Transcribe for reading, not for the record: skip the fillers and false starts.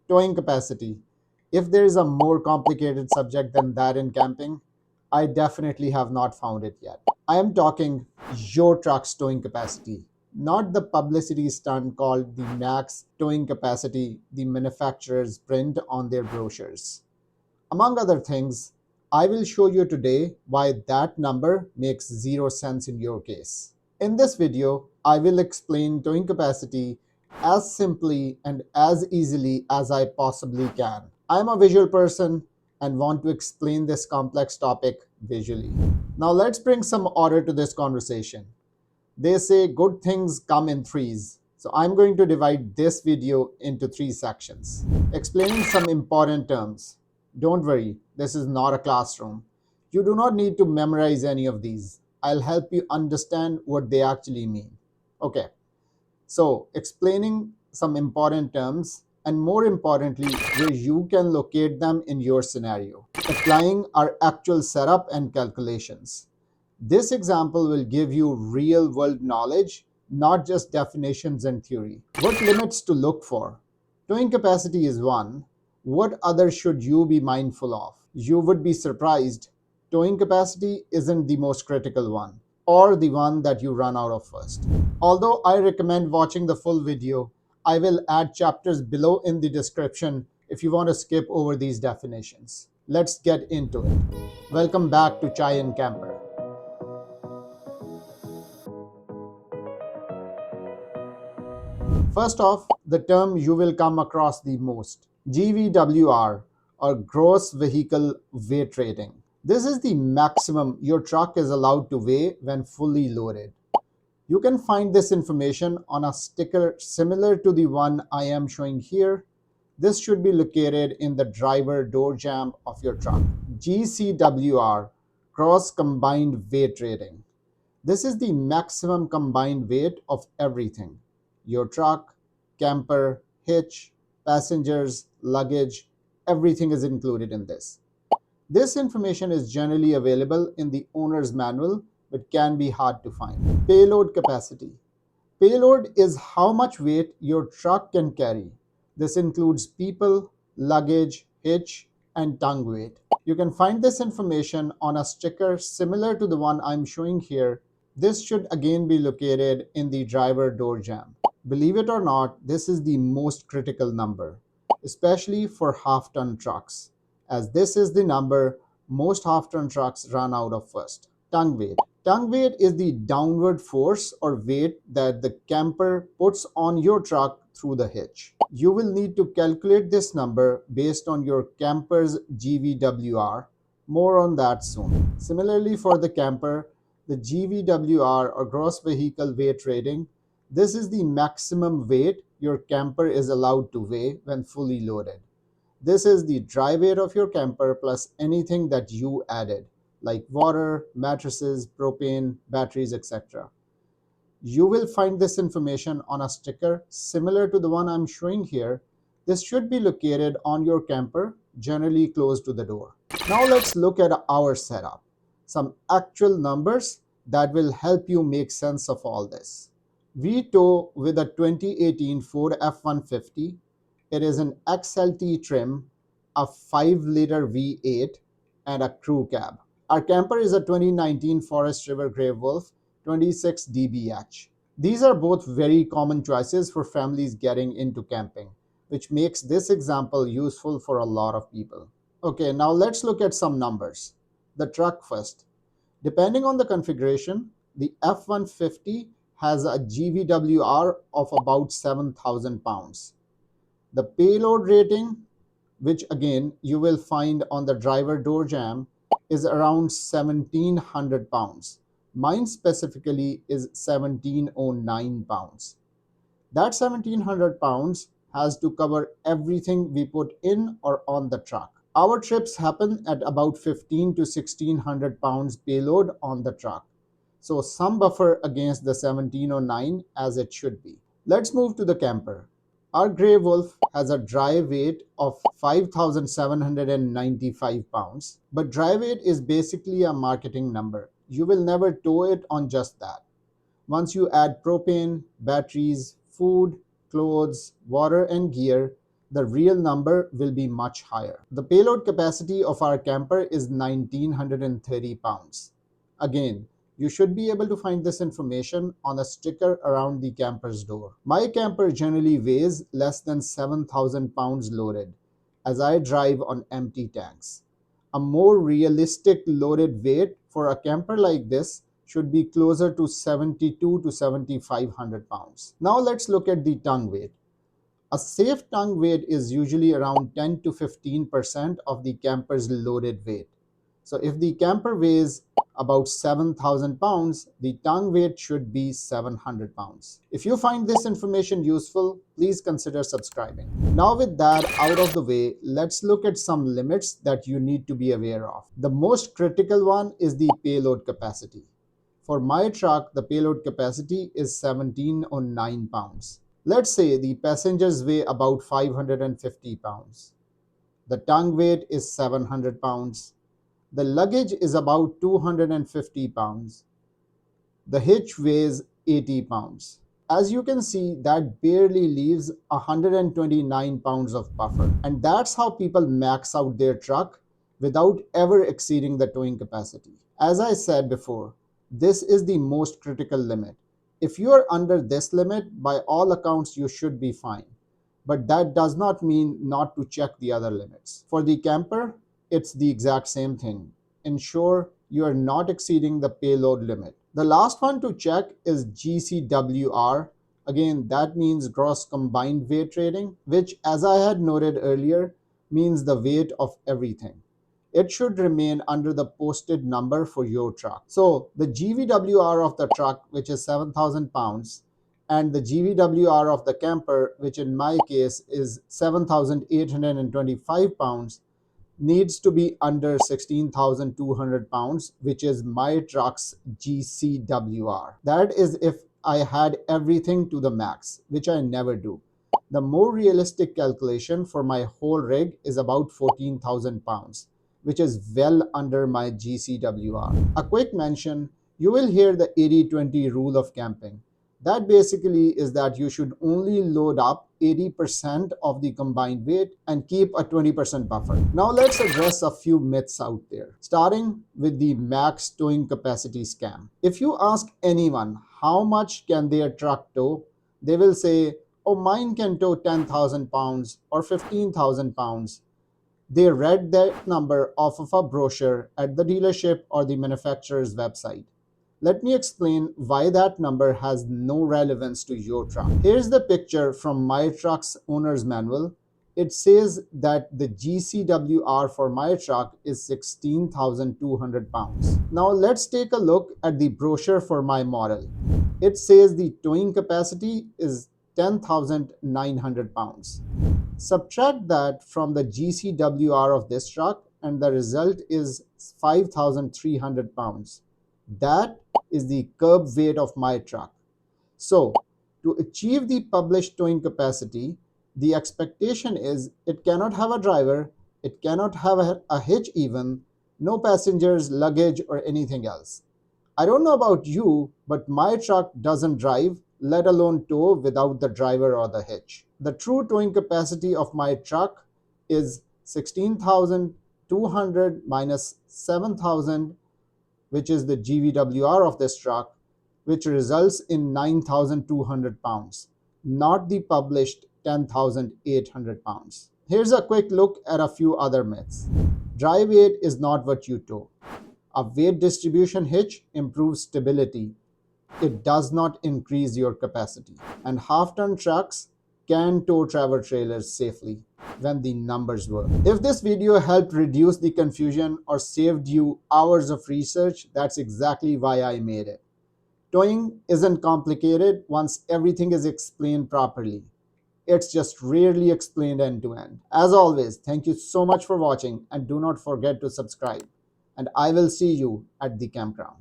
Towing capacity. If there is a more complicated subject than that in camping, I definitely have not found it yet. I am talking your truck's towing capacity, not the publicity stunt called the max towing capacity the manufacturers print on their brochures. Among other things, I will show you today why that number makes zero sense in your case. In this video, I will explain towing capacity as simply and as easily as I possibly can. I am a visual person and want to explain this complex topic visually. Now let's bring some order to this conversation. They say good things come in threes. So I'm going to divide this video into three sections, explaining some important terms. Don't worry, this is not a classroom. You do not need to memorize any of these. I'll help you understand what they actually mean. Okay, so explaining some important terms and more importantly, where you can locate them in your scenario, applying our actual setup and calculations. This example will give you real world knowledge, not just definitions and theory. What limits to look for? Towing capacity is one. What others should you be mindful of? You would be surprised. Towing capacity isn't the most critical one, or the one that you run out of first. Although I recommend watching the full video, I will add chapters below in the description if you want to skip over these definitions. Let's get into it. Welcome back to Chai and Camper. First off, the term you will come across the most, GVWR, or Gross Vehicle Weight Rating. This is the maximum your truck is allowed to weigh when fully loaded. You can find this information on a sticker similar to the one I am showing here. This should be located in the driver door jamb of your truck. GCWR, Gross Combined Weight Rating. This is the maximum combined weight of everything. Your truck, camper, hitch, passengers, luggage, everything is included in this. This information is generally available in the owner's manual, but can be hard to find. Payload capacity. Payload is how much weight your truck can carry. This includes people, luggage, hitch, and tongue weight. You can find this information on a sticker similar to the one I'm showing here. This should again be located in the driver door jamb. Believe it or not, this is the most critical number, especially for half-ton trucks, as this is the number most half-ton trucks run out of first. Tongue weight. Tongue weight is the downward force or weight that the camper puts on your truck through the hitch. You will need to calculate this number based on your camper's GVWR. More on that soon. Similarly, for the camper, the GVWR or gross vehicle weight rating, this is the maximum weight your camper is allowed to weigh when fully loaded. This is the dry weight of your camper plus anything that you added, like water, mattresses, propane, batteries, etc. You will find this information on a sticker similar to the one I'm showing here. This should be located on your camper, generally close to the door. Now let's look at our setup. Some actual numbers that will help you make sense of all this. We tow with a 2018 Ford F-150. It is an XLT trim, a 5-liter V8, and a crew cab. Our camper is a 2019 Forest River Grey Wolf 26 dBH. These are both very common choices for families getting into camping, which makes this example useful for a lot of people. Okay, now let's look at some numbers. The truck first. Depending on the configuration, the F-150 has a GVWR of about 7,000 pounds. The payload rating, which again you will find on the driver door jamb, is around 1,700 pounds. Mine specifically is 1,709 pounds. That 1,700 pounds has to cover everything we put in or on the truck. Our trips happen at about 15 to 1,600 pounds payload on the truck. So some buffer against the 1,709 as it should be. Let's move to the camper. Our Grey Wolf has a dry weight of 5,795 pounds, but dry weight is basically a marketing number. You will never tow it on just that. Once you add propane, batteries, food, clothes, water, and gear, the real number will be much higher. The payload capacity of our camper is 1930 pounds. Again, you should be able to find this information on a sticker around the camper's door. My camper generally weighs less than 7,000 pounds loaded, as I drive on empty tanks. A more realistic loaded weight for a camper like this should be closer to 72 to 7,500 pounds. Now let's look at the tongue weight. A safe tongue weight is usually around 10 to 15% of the camper's loaded weight. So if the camper weighs about 7,000 pounds, the tongue weight should be 700 pounds. If you find this information useful, please consider subscribing. Now with that out of the way, let's look at some limits that you need to be aware of. The most critical one is the payload capacity. For my truck, the payload capacity is 1709 pounds. Let's say the passengers weigh about 550 pounds. The tongue weight is 700 pounds. The luggage is about 250 pounds. The hitch weighs 80 pounds. As you can see, that barely leaves 129 pounds of buffer. And that's how people max out their truck without ever exceeding the towing capacity. As I said before, this is the most critical limit. If you are under this limit, by all accounts, you should be fine. But that does not mean not to check the other limits. For the camper, it's the exact same thing. Ensure you are not exceeding the payload limit. The last one to check is GCWR. Again, that means gross combined weight rating, which, as I had noted earlier, means the weight of everything. It should remain under the posted number for your truck. So the GVWR of the truck, which is 7,000 pounds, and the GVWR of the camper, which in my case is 7,825 pounds, needs to be under 16,200 pounds, which is my truck's GCWR. That is if I had everything to the max, which I never do. The more realistic calculation for my whole rig is about 14,000 pounds, which is well under my GCWR. A quick mention, you will hear the 80-20 rule of camping. That basically is that you should only load up 80% of the combined weight and keep a 20% buffer. Now let's address a few myths out there, starting with the max towing capacity scam. If you ask anyone how much can their truck tow, they will say, oh, mine can tow 10,000 pounds or 15,000 pounds. They read that number off of a brochure at the dealership or the manufacturer's website. Let me explain why that number has no relevance to your truck. Here's the picture from my truck's owner's manual. It says that the GCWR for my truck is 16,200 pounds. Now let's take a look at the brochure for my model. It says the towing capacity is 10,900 pounds. Subtract that from the GCWR of this truck and the result is 5,300 pounds. That is the curb weight of my truck. So, to achieve the published towing capacity, the expectation is it cannot have a driver, it cannot have a hitch even, no passengers, luggage, or anything else. I don't know about you, but my truck doesn't drive, let alone tow without the driver or the hitch. The true towing capacity of my truck is 16,200 minus 7,000, which is the GVWR of this truck, which results in 9,200 pounds, not the published 10,800 pounds. Here's a quick look at a few other myths. Dry weight is not what you tow. A weight distribution hitch improves stability. It does not increase your capacity. And half-ton trucks can tow travel trailers safely when the numbers work. If this video helped reduce the confusion or saved you hours of research, that's exactly why I made it. Towing isn't complicated once everything is explained properly. It's just rarely explained end to end. As always, thank you so much for watching and do not forget to subscribe. And I will see you at the campground.